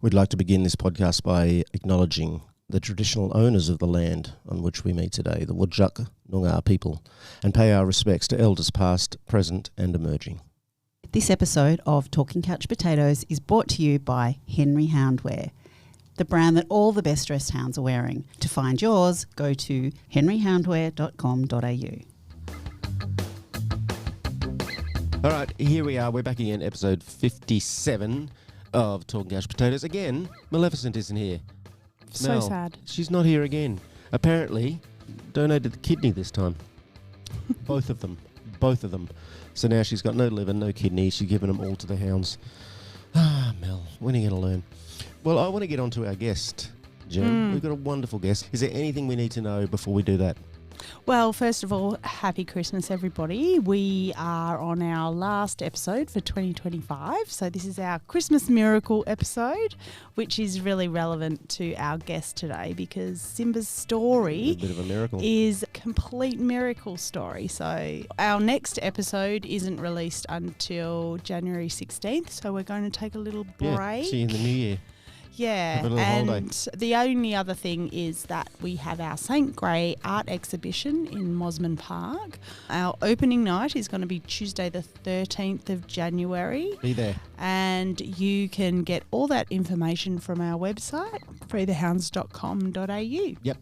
We'd like to begin this podcast by acknowledging the traditional owners of the land on which we meet today, the Whadjuk Noongar people, and pay our respects to elders past, present and emerging. This episode of Talking Couch Potatoes is brought to you by Henry Houndwear, the brand that all the best dressed hounds are wearing. To find yours, go to henryhoundwear.com.au. All right, here we are. We're back again, episode 57 of Talking Couch Potatoes. Again, Maleficent isn't here. So Mel, sad. She's not here again. Apparently, donated the kidney this time. Both of them. So now she's got no liver, no kidney. She's given them all to the hounds. Ah, Mel, when are you going to learn? Well, I want to get on to our guest, Jen. We've got a wonderful guest. Is there anything we need to know before we do that? Well, first of all, happy Christmas, everybody. We are on our last episode for 2025. So this is our Christmas miracle episode, which is really relevant to our guest today because Simba's story A bit of a miracle. is a complete miracle story. So our next episode isn't released until January 16th. So we're going to take a little break. Yeah, see you in the new year. Yeah, Have a little and holiday. the only other thing is that we have our St. Grey art exhibition in Mosman Park. Our opening night is going to be Tuesday the 13th of January. Be there. And you can get all that information from our website, freethehounds.com.au. Yep.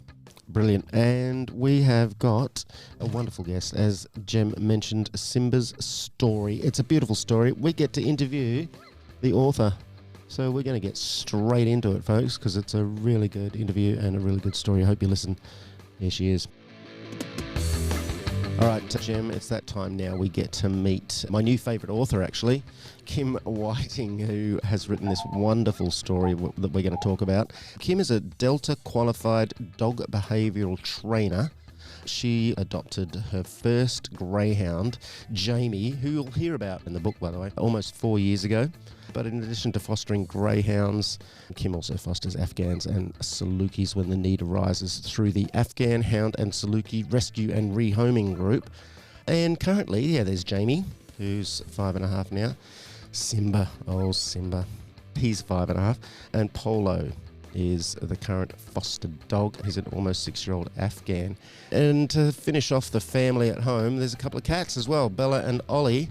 Brilliant. And we have got a wonderful guest, as Jem mentioned, Simba's story. It's a beautiful story. We get to interview the author. So we're going to get straight into it, folks, because it's a really good interview and a really good story. I hope you listen. Here she is. All right, Jem, it's that time now. We get to meet my new favourite author, actually, Kim Whiting, who has written this wonderful story that we're going to talk about. Kim is a Delta qualified dog behavioural trainer. She adopted her first greyhound, Jamie, who you'll hear about in the book, by the way, almost 4 years ago. But in addition to fostering greyhounds, Kim also fosters Afghans and Salukis when the need arises through the Afghan Hound and Saluki Rescue and Rehoming Group. And currently, there's Jamie, who's 5.5 now. Simba, he's 5.5. And Polo is the current fostered dog. He's an almost 6-year-old Afghan. And to finish off the family at home, there's a couple of cats as well, Bella and Ollie.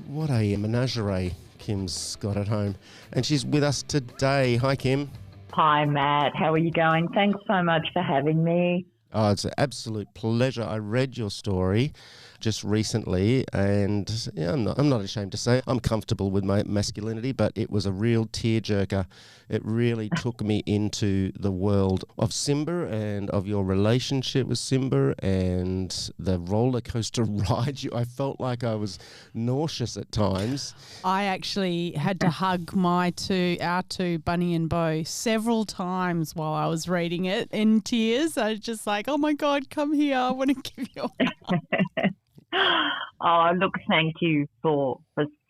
What a menagerie Kim's got at home. And she's with us today. Hi, Kim. Hi, Matt. How are you going? Thanks so much for having me. Oh, it's an absolute pleasure. I read your story just recently, and yeah, I'm not ashamed to say I'm comfortable with my masculinity, but it was a real tearjerker. It really took me into the world of Simba and of your relationship with Simba and the roller coaster ride. I felt like I was nauseous at times. I actually had to hug our two, Bunny and Bo, several times while I was reading it in tears. I was just like, oh my God, come here. I want to give you a hug. Oh, look, thank you for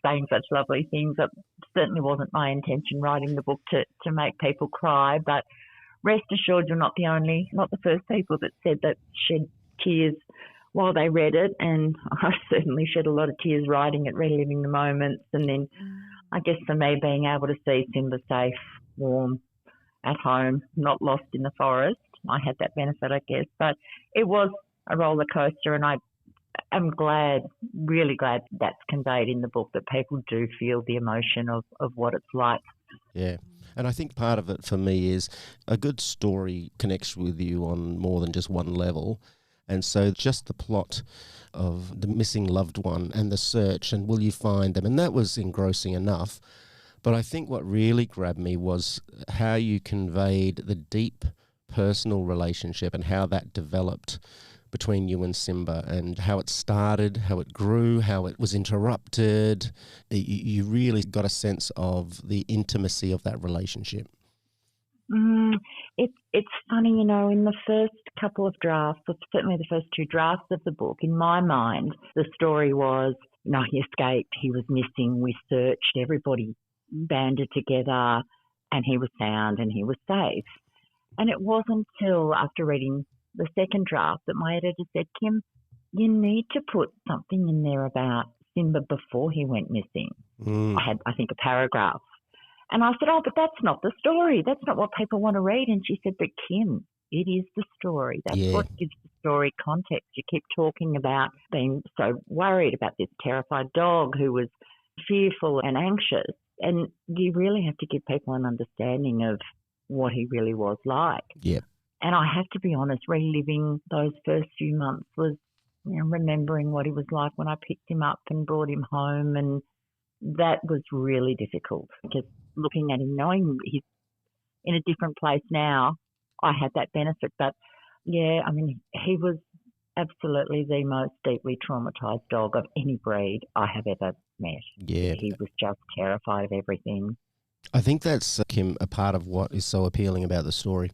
saying such lovely things. It certainly wasn't my intention writing the book to make people cry, but rest assured you're not the first people that said that shed tears while they read it, and I certainly shed a lot of tears writing it, reliving the moments, and then I guess for me being able to see Simba safe, warm, at home, not lost in the forest, I had that benefit, I guess, but it was a roller coaster, and I'm really glad that's conveyed in the book, that people do feel the emotion of what it's like. Yeah. And I think part of it for me is a good story connects with you on more than just one level. And so just the plot of the missing loved one and the search and will you find them, and that was engrossing enough. But I think what really grabbed me was how you conveyed the deep personal relationship and how that developed between you and Simba, and how it started, how it grew, how it was interrupted. You really got a sense of the intimacy of that relationship. It's funny, in the first couple of drafts, or certainly the first 2 drafts of the book, in my mind, the story was, he escaped, he was missing, we searched, everybody banded together, and he was found and he was safe. And it wasn't until after reading the second draft that my editor said, Kim, you need to put something in there about Simba before he went missing. I had, I think, a paragraph. And I said, oh, but that's not the story. That's not what people want to read. And she said, but Kim, it is the story. That's what gives the story context. You keep talking about being so worried about this terrified dog who was fearful and anxious. And you really have to give people an understanding of what he really was like. Yeah. And I have to be honest, reliving those first few months was, remembering what he was like when I picked him up and brought him home. And that was really difficult because looking at him, knowing he's in a different place now, I had that benefit. But yeah, I mean, he was absolutely the most deeply traumatised dog of any breed I have ever met. Yeah. He was just terrified of everything. I think that's, Kim, a part of what is so appealing about the story.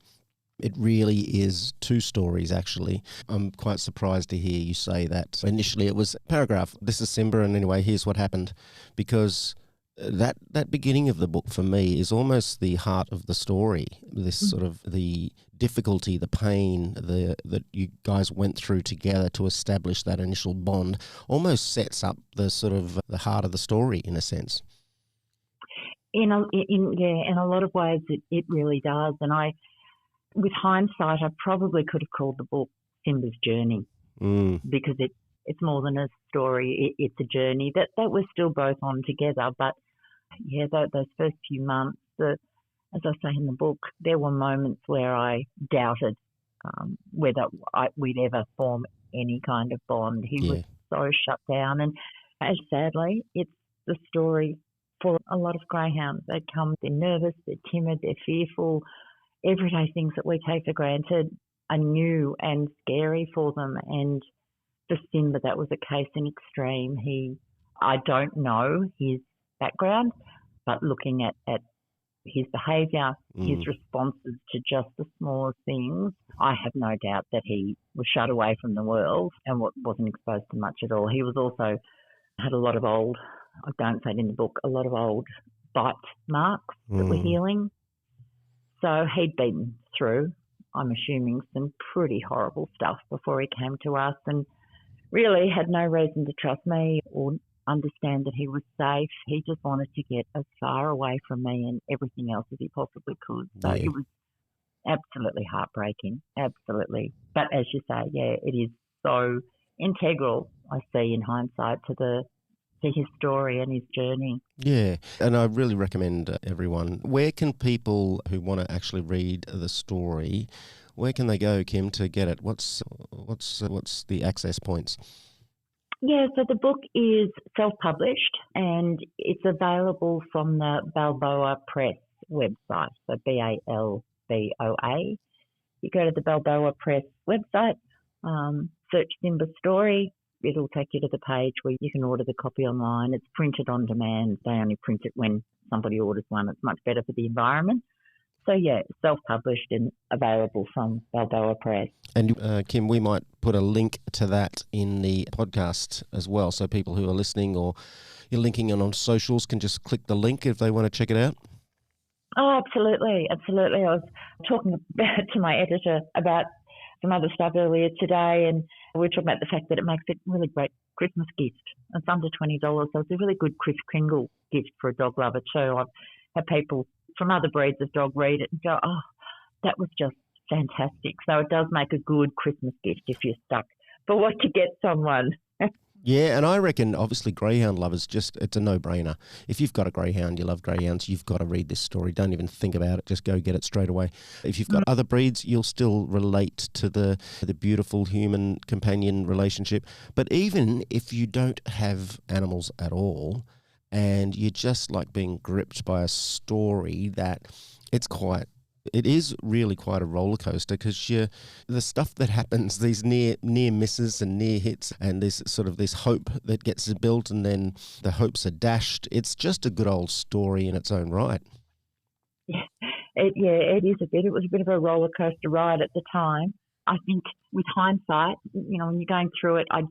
It really is two stories, actually. I'm quite surprised to hear you say that. Initially, it was paragraph, this is Simba, and anyway, here's what happened. Because that beginning of the book, for me, is almost the heart of the story. This sort of the difficulty, the pain that you guys went through together to establish that initial bond almost sets up the sort of the heart of the story, in a sense. In a lot of ways, it really does. And with hindsight, I probably could have called the book Simba's Journey because it's more than a story. It's a journey that we're still both on together. But yeah, those first few months, as I say in the book, there were moments where I doubted whether we'd ever form any kind of bond. He was so shut down. And as sadly, it's the story for a lot of greyhounds. They come, they're nervous, they're timid, they're fearful. Everyday things that we take for granted are new and scary for them. And for Simba, that was a case in extreme. I don't know his background, but looking at his behaviour, his responses to just the smallest things, I have no doubt that he was shut away from the world and wasn't exposed to much at all. He was also had a lot of old, I don't say it in the book, a lot of old bite marks that were healing. So he'd been through, I'm assuming, some pretty horrible stuff before he came to us and really had no reason to trust me or understand that he was safe. He just wanted to get as far away from me and everything else as he possibly could. So it was absolutely heartbreaking, absolutely. But as you say, it is so integral, I see in hindsight, to his story and his journey. Yeah, and I really recommend everyone. Where can people who want to actually read the story, where can they go, Kim, to get it? What's the access points? Yeah, so the book is self-published and it's available from the Balboa Press website, so Balboa. You go to the Balboa Press website, search Simba Story. It'll take you to the page where you can order the copy online. It's printed on demand. They only print it when somebody orders one. It's much better for the environment. So, self-published and available from Balboa Press. And, Kim, we might put a link to that in the podcast as well, so people who are listening or you're linking in on socials can just click the link if they want to check it out. Oh, absolutely, absolutely. I was talking to my editor about some other stuff earlier today, and we were talking about the fact that it makes a really great Christmas gift. It's under $20, so it's a really good Kris Kringle gift for a dog lover too. I've had people from other breeds of dog read it and go, oh, that was just fantastic. So it does make a good Christmas gift if you're stuck for what to get someone. Yeah, and I reckon, obviously, greyhound lovers, it's a no-brainer. If you've got a greyhound, you love greyhounds, you've got to read this story. Don't even think about it. Just go get it straight away. If you've got other breeds, you'll still relate to the beautiful human companion relationship. But even if you don't have animals at all, and you're just like being gripped by a story that it is really quite a roller coaster, because the stuff that happens, these near misses and near hits, and this sort of this hope that gets built, and then the hopes are dashed. It's just a good old story in its own right. It is a bit. It was a bit of a roller coaster ride at the time. I think with hindsight, when you're going through it, I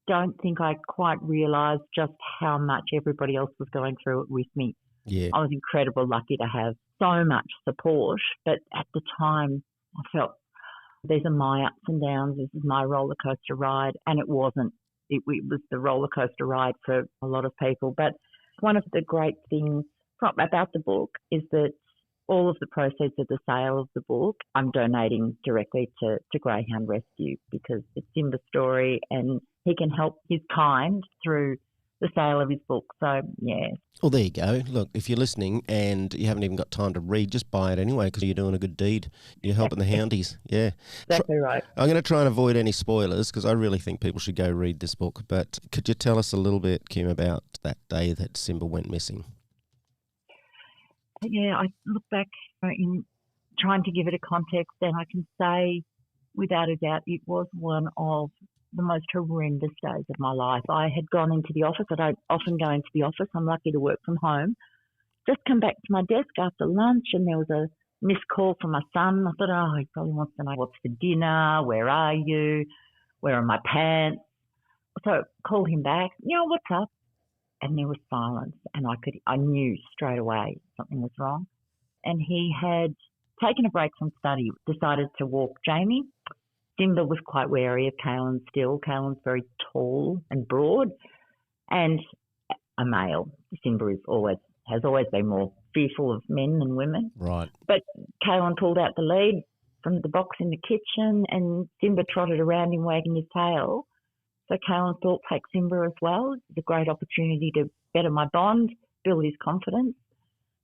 don't think I quite realised just how much everybody else was going through it with me. Yeah. I was incredibly lucky to have so much support, but at the time I felt these are my ups and downs, this is my roller coaster ride, and it wasn't. It was the roller coaster ride for a lot of people. But one of the great things about the book is that all of the proceeds of the sale of the book, I'm donating directly to Greyhound Rescue, because it's Simba's story and he can help his kind through the sale of his book. So, yeah. Well, there you go. Look, if you're listening and you haven't even got time to read, just buy it anyway, because you're doing a good deed. You're helping the houndies. Yeah. Exactly right. I'm going to try and avoid any spoilers, because I really think people should go read this book. But could you tell us a little bit, Kim, about that day that Simba went missing? Yeah, I look back in trying to give it a context, and I can say without a doubt it was one of the most horrendous days of my life. I had gone into the office. I don't often go into the office. I'm lucky to work from home. Just come back to my desk after lunch, and there was a missed call from my son. I thought, oh, he probably wants to know what's for dinner, where are you, where are my pants. So I called him back, what's up? And there was silence, and I knew straight away something was wrong. And he had taken a break from study, decided to walk Jamie. Simba was quite wary of Kaylin still. Kaylin's very tall and broad, and a male. Simba has always been more fearful of men than women. Right. But Kaylin pulled out the lead from the box in the kitchen, and Simba trotted around him wagging his tail. So Kaylin thought, take Simba as well. It's a great opportunity to better my bond, build his confidence.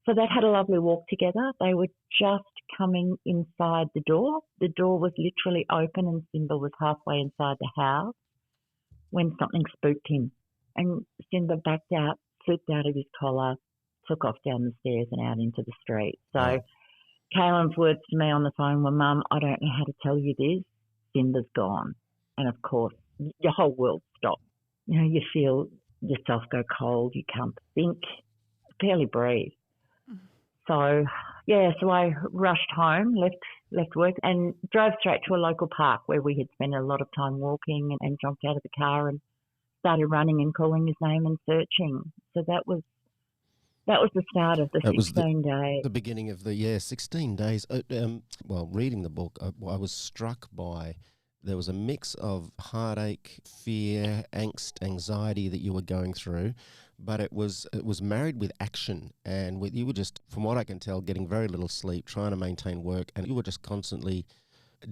So they had a lovely walk together. They were just coming inside the door. The door was literally open and Simba was halfway inside the house when something spooked him. And Simba backed out, slipped out of his collar, took off down the stairs and out into the street. So Kaylin's words to me on the phone were, Mum, I don't know how to tell you this. Simba's gone. And of course, your whole world stops. You feel yourself go cold. You can't think, barely breathe. So I rushed home, left work and drove straight to a local park where we had spent a lot of time walking, and jumped out of the car and started running and calling his name and searching. So that was the start of the 16 days. The beginning of the 16 days. Reading the book, I was struck by there was a mix of heartache, fear, angst, anxiety that you were going through, but it was married with action, and you were just, from what I can tell, getting very little sleep, trying to maintain work, and you were just constantly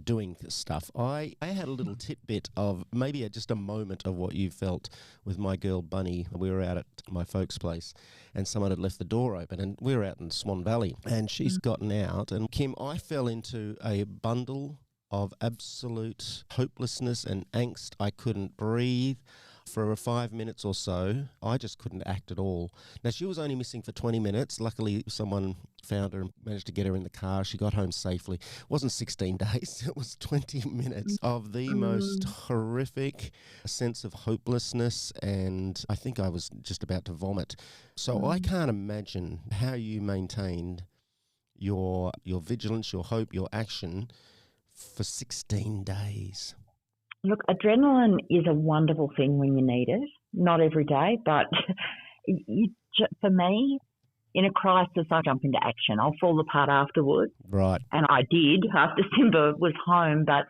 doing stuff. I had a little tidbit of maybe just a moment of what you felt with my girl Bunny. We were out at my folks' place and someone had left the door open, and we were out in Swan Valley, and she's gotten out, and Kim, I fell into a bundle of absolute hopelessness and angst. I couldn't breathe for 5 minutes or so. I just couldn't act at all. Now, she was only missing for 20 minutes. Luckily, someone found her and managed to get her in the car. She got home safely. It wasn't 16 days. It was 20 minutes of the most horrific sense of hopelessness, and I think I was just about to vomit. So I can't imagine how you maintained your vigilance, your hope, your action for 16 days. Look, adrenaline is a wonderful thing when you need it. Not every day, but for me, in a crisis, I jump into action. I'll fall apart afterwards. Right. And I did after Simba was home, but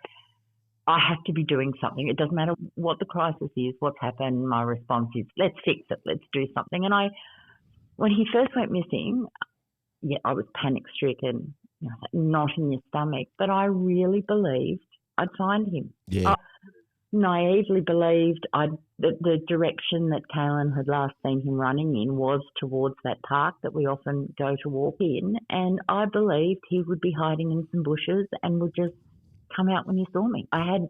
I have to be doing something. It doesn't matter what the crisis is, what's happened. My response is, let's fix it, let's do something. And when he first went missing, I was panic-stricken, knot in your stomach, but I really believed I'd find him. Yeah. I naively believed the direction that Kaylin had last seen him running in was towards that park that we often go to walk in, and I believed he would be hiding in some bushes and would just come out when he saw me. I had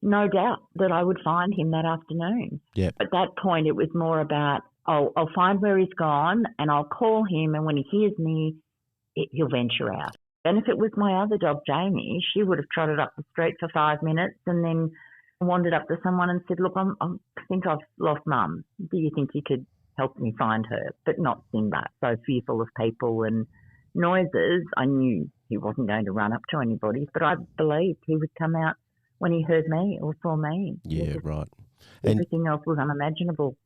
no doubt that I would find him that afternoon. Yep. At that point, it was more about, I'll find where he's gone and I'll call him, and when he hears me, he'll venture out. And if it was my other dog, Jamie, she would have trotted up the street for 5 minutes and then wandered up to someone and said, look, I think I've lost Mum. Do you think you could help me find her? But not Simba. So fearful of people and noises, I knew he wasn't going to run up to anybody, but I believed he would come out when he heard me or saw me. Yeah, right. Everything else was unimaginable.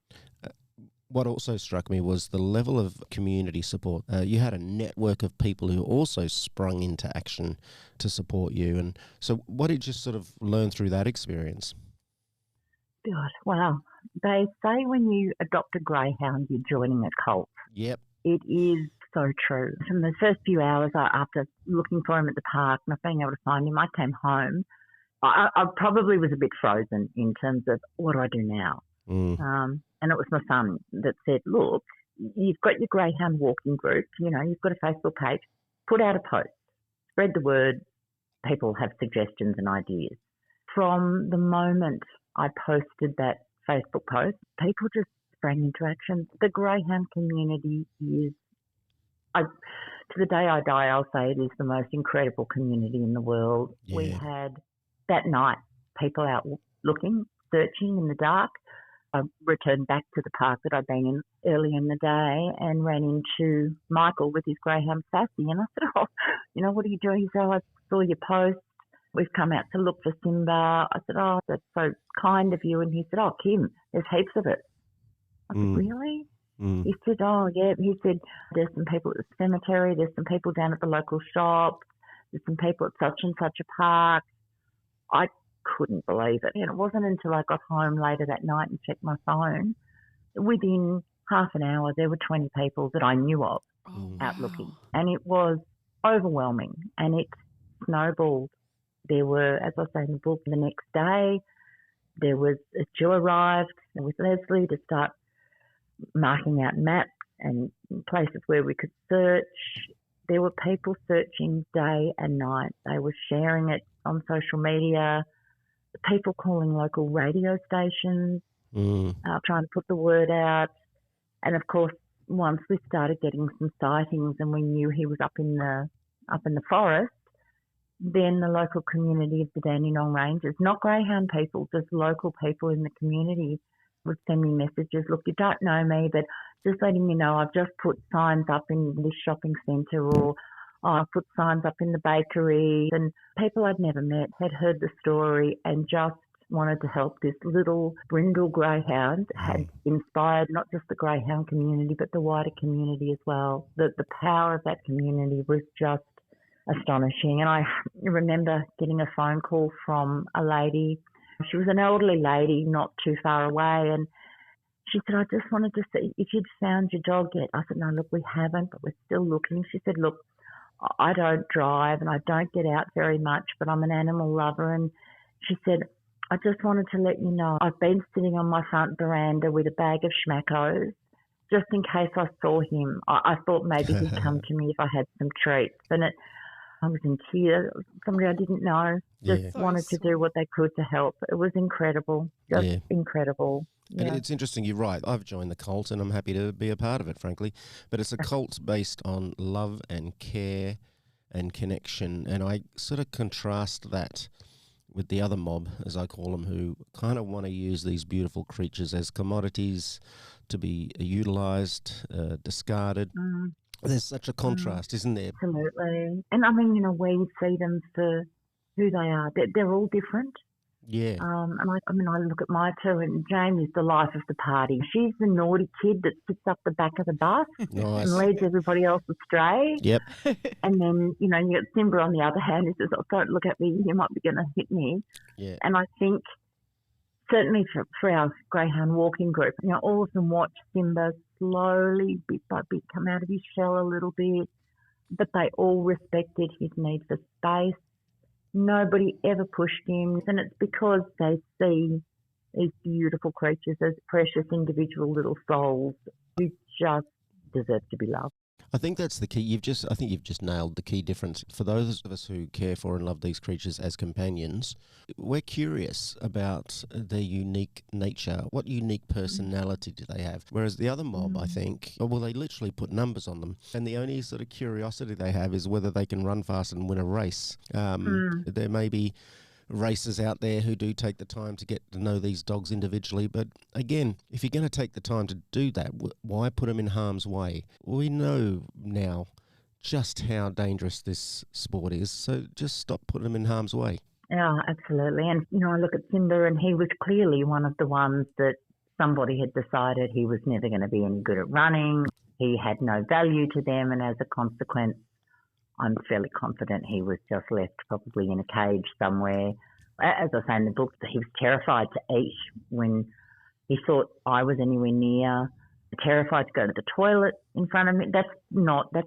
What also struck me was the level of community support. You had a network of people who also sprung into action to support you. And so what did you sort of learn through that experience? God, wow. They say when you adopt a greyhound, you're joining a cult. Yep. It is so true. From the first few hours after looking for him at the park, not being able to find him, I came home. I probably was a bit frozen in terms of what do I do now? And it was my son that said, look, you've got your greyhound walking group, you've got a Facebook page, put out a post, spread the word, people have suggestions and ideas. From the moment I posted that Facebook post, people just sprang into action. The greyhound community is, to the day I die, I'll say it is the most incredible community in the world. Yeah. We had that night people out looking, searching in the dark. I returned back to the park that I'd been in early in the day and ran into Michael with his greyhound Sassy. And I said, what are you doing? He said, I saw your post. We've come out to look for Simba. I said, that's so kind of you. And he said, Kim, there's heaps of it. I said, really? He said, yeah. He said, there's some people at the cemetery. There's some people down at the local shop. There's some people at such and such a park. I couldn't believe it. And it wasn't until I got home later that night and checked my phone. Within half an hour, there were 20 people that I knew of out looking. And it was overwhelming and it snowballed. There were, as I say in the book, the next day, Jill arrived with Leslie to start marking out maps and places where we could search. There were people searching day and night. They were sharing it on social media, people calling local radio stations, trying to put the word out. And of course, once we started getting some sightings and we knew he was up in the forest, then the local community of the Dandenong Ranges, not greyhound people, just local people in the community, would send me messages. Look, you don't know me, but just letting you know, I've just put signs up in this shopping centre, or I've put signs up in the bakery. And people I'd never met had heard the story and just wanted to help. This little brindle greyhound had inspired not just the greyhound community, but the wider community as well. The power of that community was just astonishing. And I remember getting a phone call from a lady. She was an elderly lady not too far away, and she said, I just wanted to see if you'd found your dog yet. I said, no, look, we haven't, but we're still looking. She said, look, I don't drive and I don't get out very much, but I'm an animal lover. And she said, I just wanted to let you know I've been sitting on my front veranda with a bag of schmackos just in case I saw him. I thought maybe he'd come to me if I had some treats. And I was in tears. Somebody I didn't know just wanted to do what they could to help. It was incredible, just incredible. Yeah. And it's interesting, you're right. I've joined the cult and I'm happy to be a part of it, frankly. But it's a cult based on love and care and connection. And I sort of contrast that with the other mob, as I call them, who kind of want to use these beautiful creatures as commodities to be utilised, discarded. There's such a contrast, isn't there? Absolutely. And I mean, we see them for who they are. They're all different. Yeah. And I look at my two, and Jamie's the life of the party. She's the naughty kid that sits up the back of the bus and leads everybody else astray. Yep. And then, you got Simba on the other hand who says, don't look at me, you might be going to hit me. Yeah. And I think certainly for our greyhound walking group, all of them watch Simba slowly, bit by bit, come out of his shell a little bit, but they all respected his need for space. Nobody ever pushed him, and it's because they see these beautiful creatures as precious individual little souls who just deserve to be loved. I think that's the key. I think you've just nailed the key difference. For those of us who care for and love these creatures as companions, we're curious about their unique nature. What unique personality do they have? Whereas the other mob, I think, they literally put numbers on them. And the only sort of curiosity they have is whether they can run fast and win a race. There may be racers out there who do take the time to get to know these dogs individually, but again, if you're going to take the time to do that, why put them in harm's way? We know now just how dangerous this sport is, so just stop putting them in harm's way. Yeah, absolutely. And I look at Simba, and he was clearly one of the ones that somebody had decided he was never going to be any good at running. He had no value to them, and as a consequence, I'm fairly confident he was just left probably in a cage somewhere. As I say in the book, he was terrified to eat when he thought I was anywhere near. terrified to go to the toilet in front of me. That's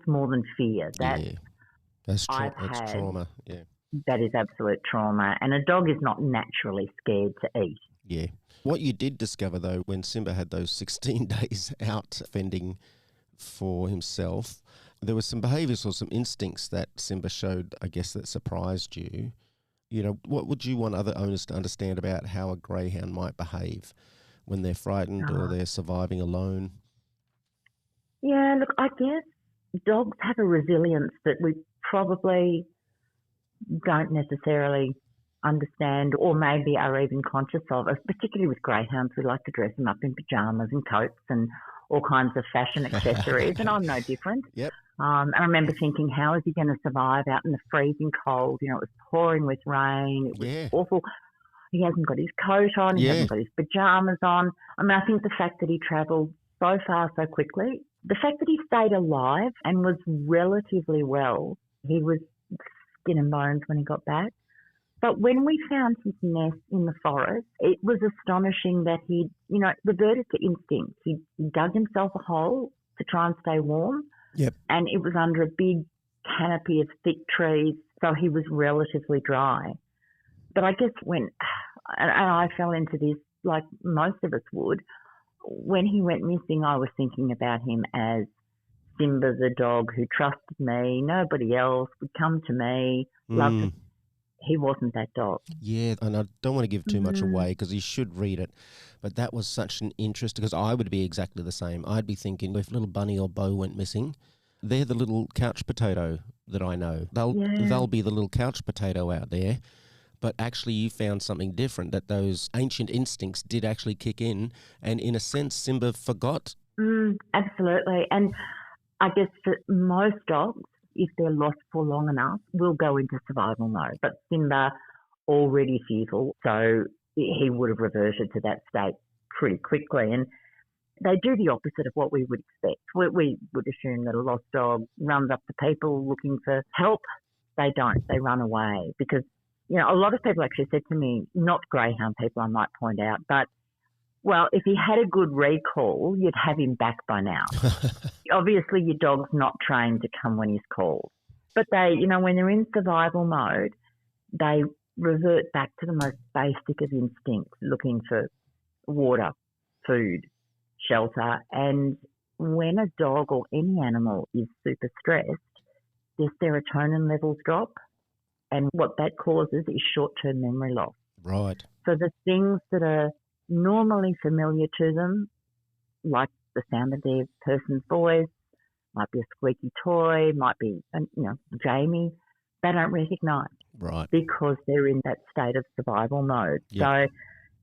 more than fear. That's I've had trauma. Yeah. That is absolute trauma. And a dog is not naturally scared to eat. Yeah. What you did discover, though, when Simba had those 16 days out fending for himself, there were some behaviours or some instincts that Simba showed, I guess, that surprised you. You know, what would you want other owners to understand about how a greyhound might behave when they're frightened or they're surviving alone? Yeah, look, I guess dogs have a resilience that we probably don't necessarily understand or maybe are even conscious of, particularly with greyhounds. We like to dress them up in pyjamas and coats and all kinds of fashion accessories, and I'm no different. Yep. I remember thinking, how is he going to survive out in the freezing cold? You know, it was pouring with rain. It was awful. He hasn't got his coat on. He hasn't got his pyjamas on. I mean, I think the fact that he travelled so far so quickly, the fact that he stayed alive and was relatively well, he was skin and bones when he got back. But when we found his nest in the forest, it was astonishing that he, reverted to instinct. He dug himself a hole to try and stay warm. Yep. And it was under a big canopy of thick trees, so he was relatively dry. But I guess and I fell into this like most of us would, when he went missing, I was thinking about him as Simba the dog who trusted me, nobody else would come to me, loved me. He wasn't that dog. Yeah, and I don't want to give too much away because you should read it, but that was such an interest because I would be exactly the same. I'd be thinking if little Bunny or Bo went missing, they're the little couch potato that I know. They'll be the little couch potato out there, but actually you found something different, that those ancient instincts did actually kick in, and in a sense Simba forgot. Absolutely, and I guess for most dogs, if they're lost for long enough, will go into survival mode. But Simba, already fearful, so he would have reverted to that state pretty quickly. And they do the opposite of what we would expect. We would assume that a lost dog runs up to people looking for help. They don't. They run away because, a lot of people actually said to me, not greyhound people, I might point out, but well, if he had a good recall, you'd have him back by now. Obviously, your dog's not trained to come when he's called. But they, when they're in survival mode, they revert back to the most basic of instincts, looking for water, food, shelter. And when a dog or any animal is super stressed, their serotonin levels drop. And what that causes is short-term memory loss. Right. So the things that are normally familiar to them, like the sound of their person's voice, might be a squeaky toy, might be, Jamie, they don't recognise. Right. Because they're in that state of survival mode. Yep. So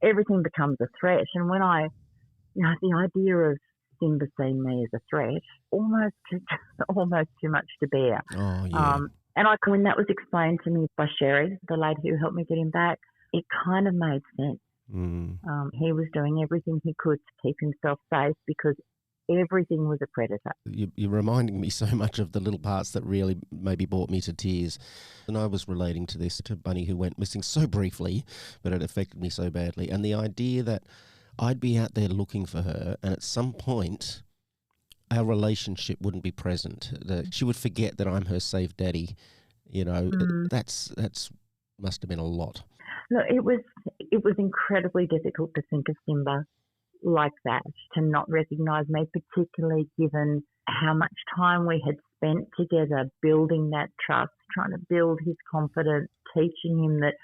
everything becomes a threat. And when the idea of Simba seeing me as a threat, almost too much to bear. Oh, yeah. And when that was explained to me by Sherry, the lady who helped me get him back, it kind of made sense. He was doing everything he could to keep himself safe because everything was a predator. You're reminding me so much of the little parts that really maybe brought me to tears. And I was relating to this, to Bunny who went missing so briefly, but it affected me so badly. And the idea that I'd be out there looking for her and at some point our relationship wouldn't be present. That she would forget that I'm her safe daddy. That's must have been a lot. Look, it was incredibly difficult to think of Simba like that, to not recognise me, particularly given how much time we had spent together building that trust, trying to build his confidence, teaching him that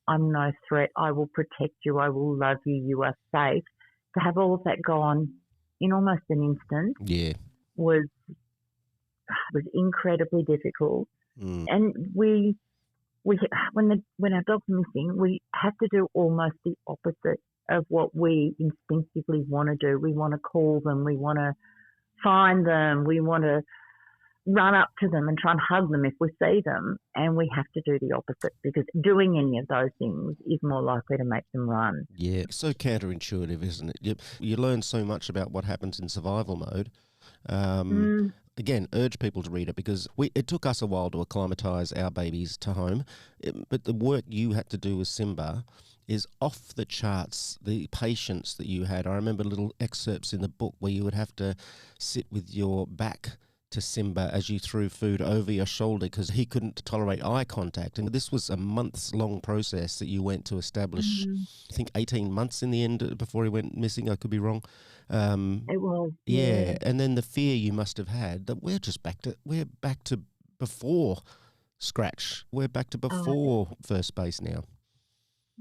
I'm no threat, I will protect you, I will love you, you are safe. To have all of that gone in almost an instant was incredibly difficult. And when our dog's missing, we have to do almost the opposite of what we instinctively want to do. We want to call them, we want to find them, we want to run up to them and try and hug them if we see them, and we have to do the opposite because doing any of those things is more likely to make them run. Yeah, so counterintuitive, isn't it? You learn so much about what happens in survival mode. Again, urge people to read it because it took us a while to acclimatise our babies to home, but the work you had to do with Simba is off the charts. The patience that you had. I remember little excerpts in the book where you would have to sit with your back to Simba as you threw food over your shoulder because he couldn't tolerate eye contact. And this was a months-long process that you went to establish, I think 18 months in the end before he went missing. I could be wrong. It was. Yeah. And then the fear you must have had that we're back to before scratch. We're back to before first base now.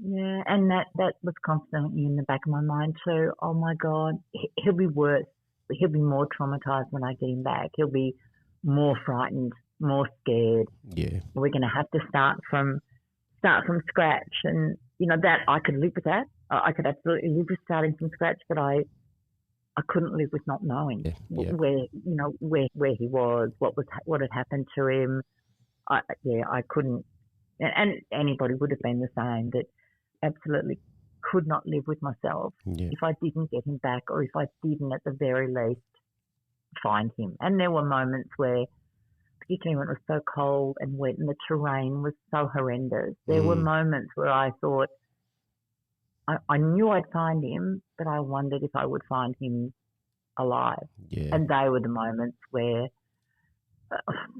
Yeah, and that was constantly in the back of my mind too. Oh my God, he'll be worse. He'll be more traumatised when I get him back. He'll be more frightened, more scared. Yeah. We're going to have to start from scratch. And, that I could live with that. I could absolutely live with starting from scratch, but I couldn't live with not knowing where he was, what had happened to him. I couldn't. And anybody would have been the same, that absolutely could not live with myself if I didn't get him back, or if I didn't at the very least find him. And there were moments where, particularly when it was so cold and wet and the terrain was so horrendous, there were moments where I thought I knew I'd find him, but I wondered if I would find him alive. Yeah. And they were the moments where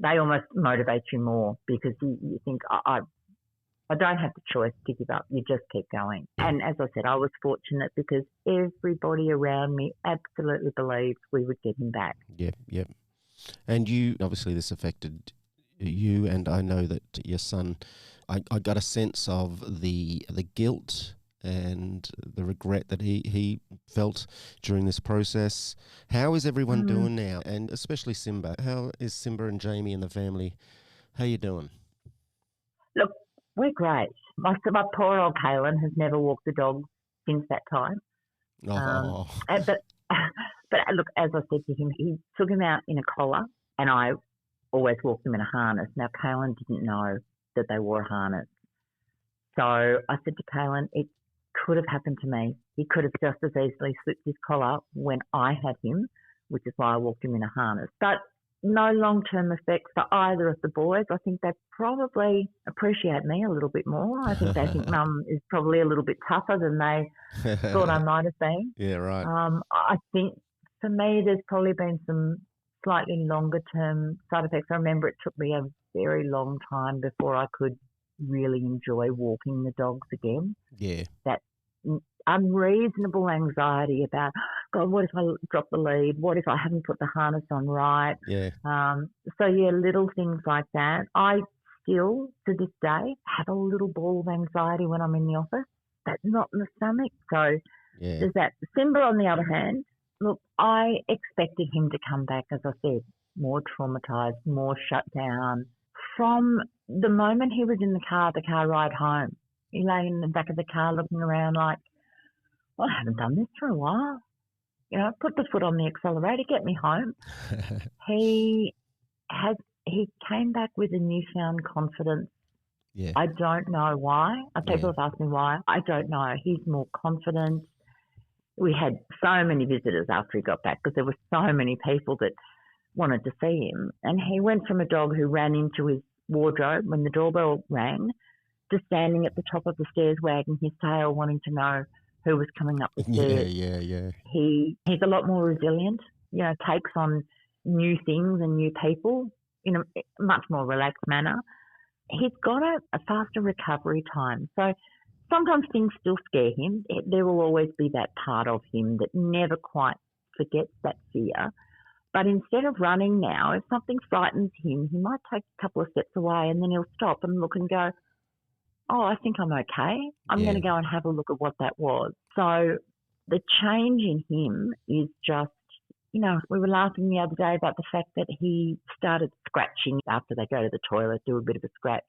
they almost motivate you more, because you think, I don't have the choice to give up. You just keep going. And as I said, I was fortunate because everybody around me absolutely believed we would get him back. Yep. And you, obviously this affected you, and I know that your son, I got a sense of the guilt and the regret that he felt during this process. How is everyone doing now? And especially Simba. How is Simba and Jamie and the family? How you doing? Look, we're great. My poor old Kaylin has never walked a dog since that time. But look, as I said to him, he took him out in a collar, and I always walked him in a harness. Now, Kaylin didn't know that they wore a harness. So I said to Kaylin, it could have happened to me. He could have just as easily slipped his collar when I had him, which is why I walked him in a harness. But no long-term effects for either of the boys. I think they probably appreciate me a little bit more. I think they think Mum is probably a little bit tougher than they thought I might have been. Yeah, right. I think for me there's probably been some slightly longer-term side effects. I remember it took me a very long time before I could really enjoy walking the dogs again. Yeah. That unreasonable anxiety about, God, what if I drop the lead? What if I haven't put the harness on right? Yeah. Little things like that. I still, to this day, have a little ball of anxiety when I'm in the office, but not in the stomach. So there's that. Simba, on the other hand, look, I expected him to come back, as I said, more traumatised, more shut down. From the moment he was in the car ride home, he lay in the back of the car looking around like, well, I haven't done this for a while. Put the foot on the accelerator, get me home. He came back with a newfound confidence. Yeah. I don't know why. People have asked me why. I don't know. He's more confident. We had so many visitors after he got back because there were so many people that wanted to see him. And he went from a dog who ran into his wardrobe when the doorbell rang to standing at the top of the stairs wagging his tail, wanting to know who was coming up the stairs. Yeah. He's a lot more resilient, takes on new things and new people in a much more relaxed manner. He's got a faster recovery time. So sometimes things still scare him. There will always be that part of him that never quite forgets that fear. But instead of running now, if something frightens him, he might take a couple of steps away and then he'll stop and look and go, oh, I think I'm okay. I'm going to go and have a look at what that was. So the change in him is just, we were laughing the other day about the fact that he started scratching after they go to the toilet, do a bit of a scratch.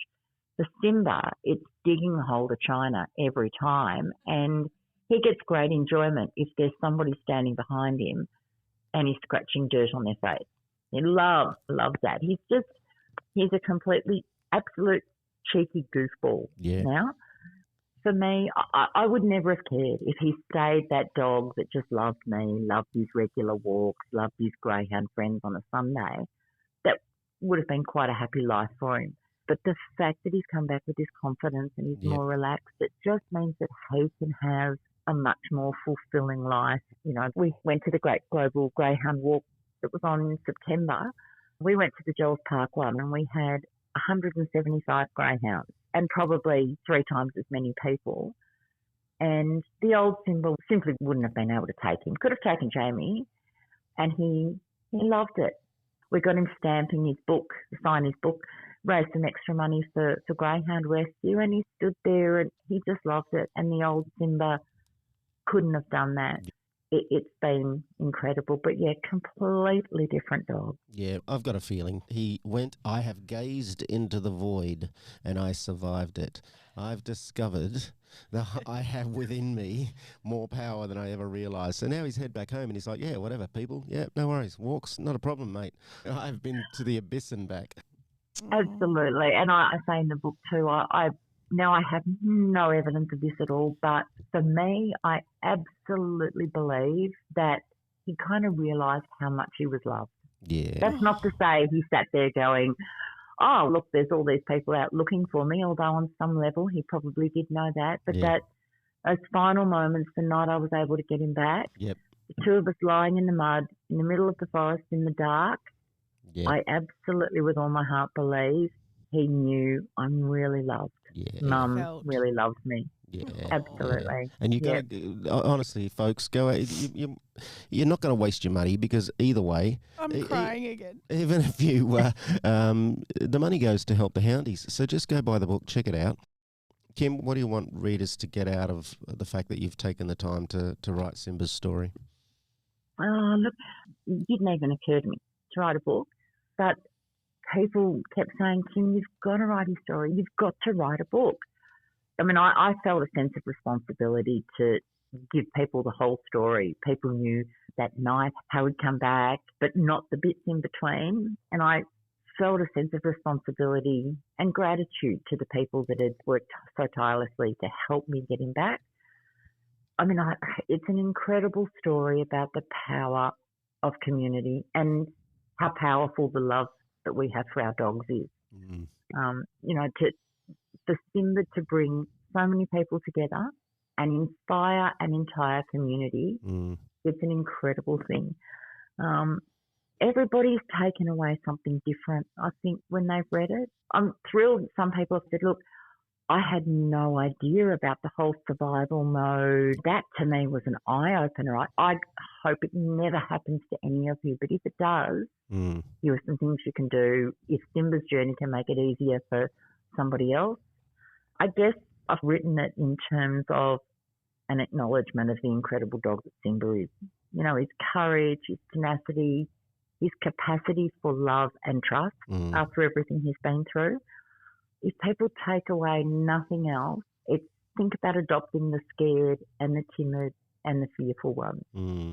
For Simba, it's digging a hole to China every time, and he gets great enjoyment if there's somebody standing behind him and he's scratching dirt on their face. He loves that. He's a completely, absolute cheeky goofball now. For me, I would never have cared if he stayed that dog that just loved me, loved his regular walks, loved his greyhound friends on a Sunday. That would have been quite a happy life for him. But the fact that he's come back with his confidence and he's more relaxed, it just means that he can have a much more fulfilling life. You know, we went to the Great Global Greyhound Walk that was on in September. We went to the Gells Park one and we had 175 greyhounds and probably 3 times as many people. And the old Simba simply wouldn't have been able to take him. Could have taken Jamie, and he loved it. We got him stamping his book, sign his book, raised some extra money for greyhound rescue, and he stood there and he just loved it. And the old Simba couldn't have done that. It's been incredible, but yeah, completely different dog. Yeah, I've got a feeling. He went, I have gazed into the void and I survived it. I've discovered that I have within me more power than I ever realised. So now he's head back home and he's like, yeah, whatever, people. Yeah, no worries. Walks, not a problem, mate. I've been to the abyss and back. Absolutely. And I say in the book too, now I have no evidence of this at all, but for me, I absolutely believe that he kind of realised how much he was loved. Yeah. That's not to say he sat there going, oh, look, there's all these people out looking for me, although on some level he probably did know that. But that those final moments, the night I was able to get him back, the 2 of us lying in the mud, in the middle of the forest, in the dark, I absolutely with all my heart believe he knew I'm really loved. Mum really loved me. Yeah, absolutely. Yeah. And you got honestly, folks, go. You're not going to waste your money because either way, I'm crying again. Even if you, the money goes to help the houndies. So just go buy the book, check it out. Kim, what do you want readers to get out of the fact that you've taken the time to write Simba's story? Look, it didn't even occur to me to write a book, but people kept saying, Kim, you've got to write his story. You've got to write a book. I mean, I felt a sense of responsibility to give people the whole story. People knew that night how he'd come back, but not the bits in between. And I felt a sense of responsibility and gratitude to the people that had worked so tirelessly to help me get him back. I mean, it's an incredible story about the power of community and how powerful the love that we have for our dogs is. You know, for Simba to bring so many people together and inspire an entire community, it's an incredible thing. Everybody's taken away something different, I think, when they've read it. I'm thrilled. Some people have said, look, I had no idea about the whole survival mode. That to me was an eye-opener. I hope it never happens to any of you, but if it does, here are some things you can do. If Simba's journey can make it easier for somebody else, I guess I've written it in terms of an acknowledgement of the incredible dog that Simba is. You know, his courage, his tenacity, his capacity for love and trust after everything he's been through. If people take away nothing else, it's think about adopting the scared and the timid and the fearful ones.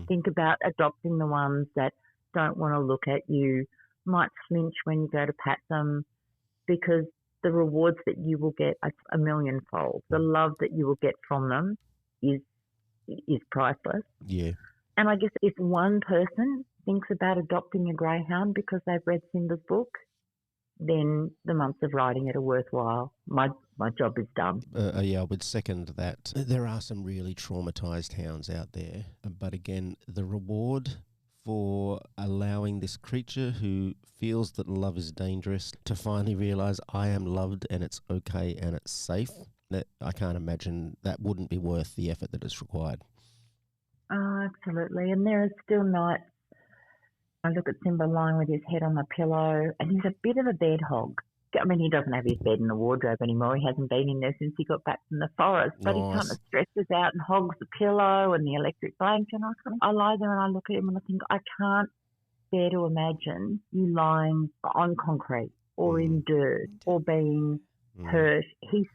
Think about adopting the ones that don't want to look at you, might flinch when you go to pat them, because the rewards that you will get are a millionfold. The love that you will get from them is priceless. Yeah. And I guess if one person thinks about adopting a greyhound because they've read Simba's book, then the months of writing it are worthwhile. My job is done. Yeah, I would second that. There are some really traumatised hounds out there, but again, the reward for allowing this creature who feels that love is dangerous to finally realise I am loved and it's okay and it's safe, that I can't imagine that wouldn't be worth the effort that is required. Oh, absolutely. And there are still nights I look at Simba lying with his head on the pillow, and he's a bit of a bed hog. I mean, he doesn't have his bed in the wardrobe anymore. He hasn't been in there since he got back from the forest. But he kind of stretches out and hogs the pillow and the electric blanket. And I lie there and I look at him and I think, I can't bear to imagine you lying on concrete or in dirt or being hurt. He's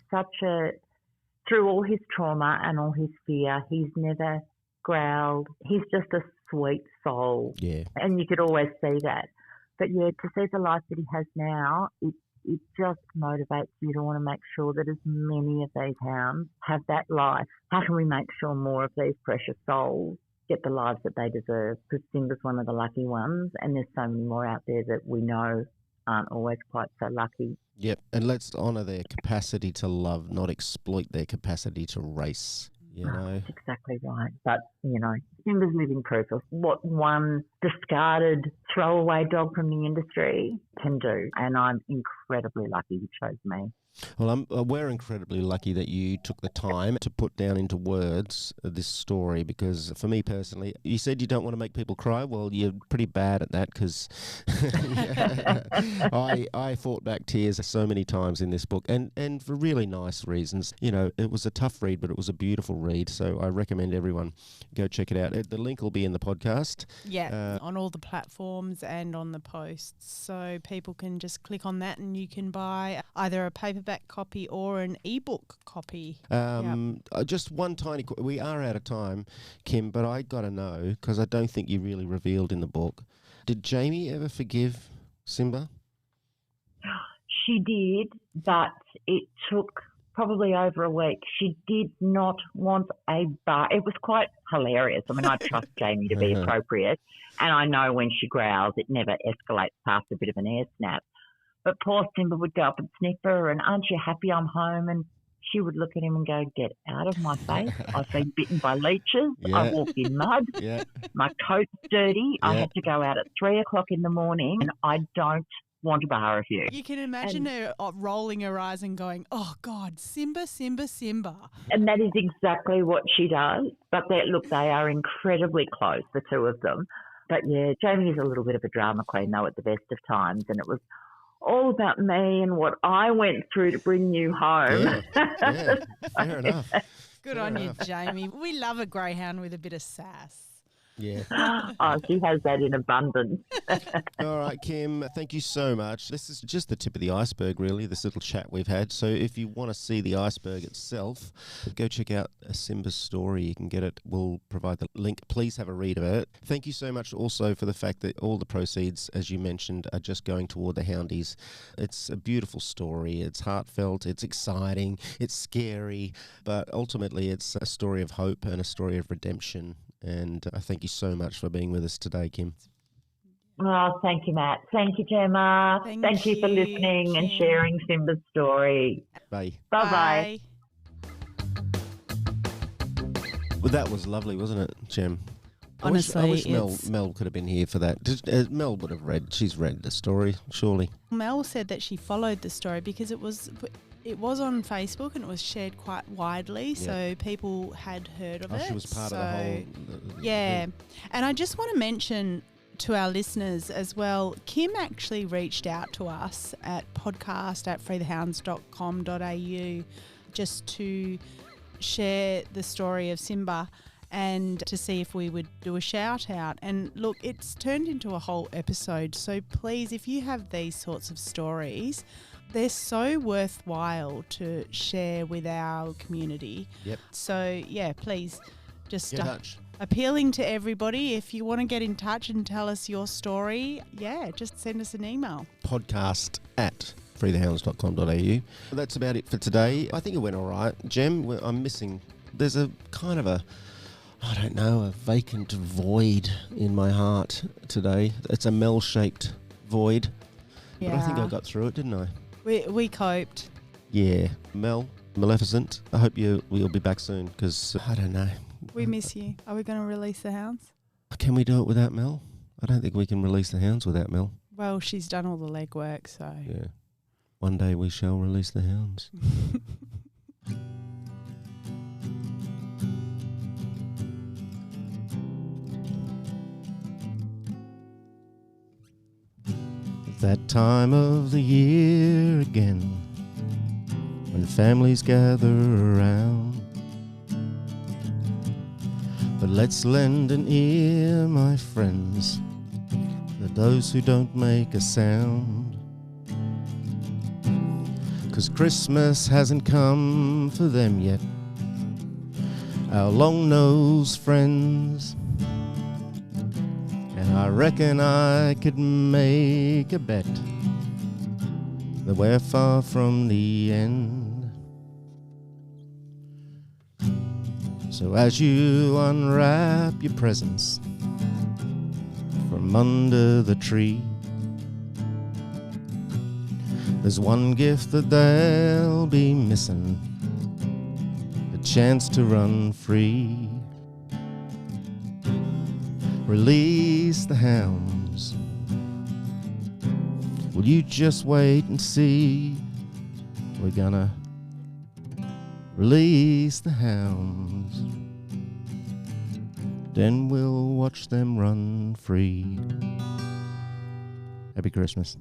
through all his trauma and all his fear, he's never growled. He's just a sweet soul. Yeah. And you could always see that. But yeah, to see the life that he has now, it just motivates you to want to make sure that as many of these hounds have that life. How can we make sure more of these precious souls get the lives that they deserve? Because Simba's one of the lucky ones, and there's so many more out there that we know aren't always quite so lucky. Yep, and let's honour their capacity to love, not exploit their capacity to race, you know. That's exactly right. But, Simba's living proof of what one discarded throwaway dog from the industry can do. And I'm incredibly lucky you chose me. Well, we're incredibly lucky that you took the time to put down into words this story, because for me personally, you said you don't want to make people cry. Well, you're pretty bad at that, because I fought back tears so many times in this book, and for really nice reasons. It was a tough read, but it was a beautiful read, so I recommend everyone go check it out. The link will be in the podcast. Yeah, on all the platforms and on the posts, so people can just click on that and you can buy either a paperback copy or an ebook copy. Just one tiny... We are out of time, Kim, but I got to know, because I don't think you really revealed in the book. Did Jamie ever forgive Simba? She did, but it took probably over a week. She did not want a bar. It was quite hilarious. I mean, I trust Jamie to be appropriate, and I know when she growls, it never escalates past a bit of an air snap. But poor Simba would go up and sniff her, and aren't you happy I'm home? And she would look at him and go, get out of my face. I've been bitten by leeches. Yeah. I walk in mud. Yeah. My coat's dirty. Yeah. I had to go out at 3 o'clock in the morning, and I don't want a bar of you. You can imagine her rolling her eyes and going, oh, God, Simba, Simba, Simba. And that is exactly what she does. But they are incredibly close, the two of them. But, yeah, Jamie is a little bit of a drama queen, though, at the best of times, and it was all about me and what I went through to bring you home. Yeah, fair enough. Good on you, Jamie. We love a greyhound with a bit of sass. Yeah. Oh, she has that in abundance. All right, Kim, thank you so much. This is just the tip of the iceberg, really, this little chat we've had. So if you want to see the iceberg itself, go check out Simba's story. You can get it. We'll provide the link. Please have a read of it. Thank you so much also for the fact that all the proceeds, as you mentioned, are just going toward the houndies. It's a beautiful story. It's heartfelt. It's exciting. It's scary. But ultimately, it's a story of hope and a story of redemption. And I thank you so much for being with us today, Kim. Oh, thank you, Matt. Thank you, Gemma. Thank you for listening and sharing Simba's story. Bye. Bye-bye. Well, that was lovely, wasn't it, Gem? Honestly, I wish Mel could have been here for that. Mel would have she's read the story, surely. Mel said that she followed the story because it was on Facebook and it was shared quite widely, so people had heard of it. She was part of the whole... Yeah. And I just want to mention to our listeners as well, Kim actually reached out to us at podcast@freethehounds.com.au just to share the story of Simba and to see if we would do a shout out. And look, it's turned into a whole episode. So please, if you have these sorts of stories, they're so worthwhile to share with our community. Yep. So, yeah, please just get in touch. Appealing to everybody, if you want to get in touch and tell us your story, just send us an email. podcast@freethehounds.com.au. That's about it for today. I think it went all right. Gem, I'm missing... There's a kind of a vacant void in my heart today. It's a Mel-shaped void. Yeah. But I think I got through it, didn't I? We coped. Yeah. Mel, Maleficent, I hope we'll be back soon, because I don't know. We miss you. Are we going to release the hounds? Can we do it without Mel? I don't think we can release the hounds without Mel. Well, she's done all the legwork, so... Yeah. One day we shall release the hounds. That time of the year again, when families gather around. But let's lend an ear, my friends, to those who don't make a sound. 'Cause Christmas hasn't come for them yet, our long-nosed friends. And I reckon I could make a bet that we're far from the end. So as you unwrap your presents from under the tree, There's one gift that they'll be missing, a chance to run free. Release the hounds. Will you just wait and see? We're gonna release the hounds, then we'll watch them run free. Happy Christmas.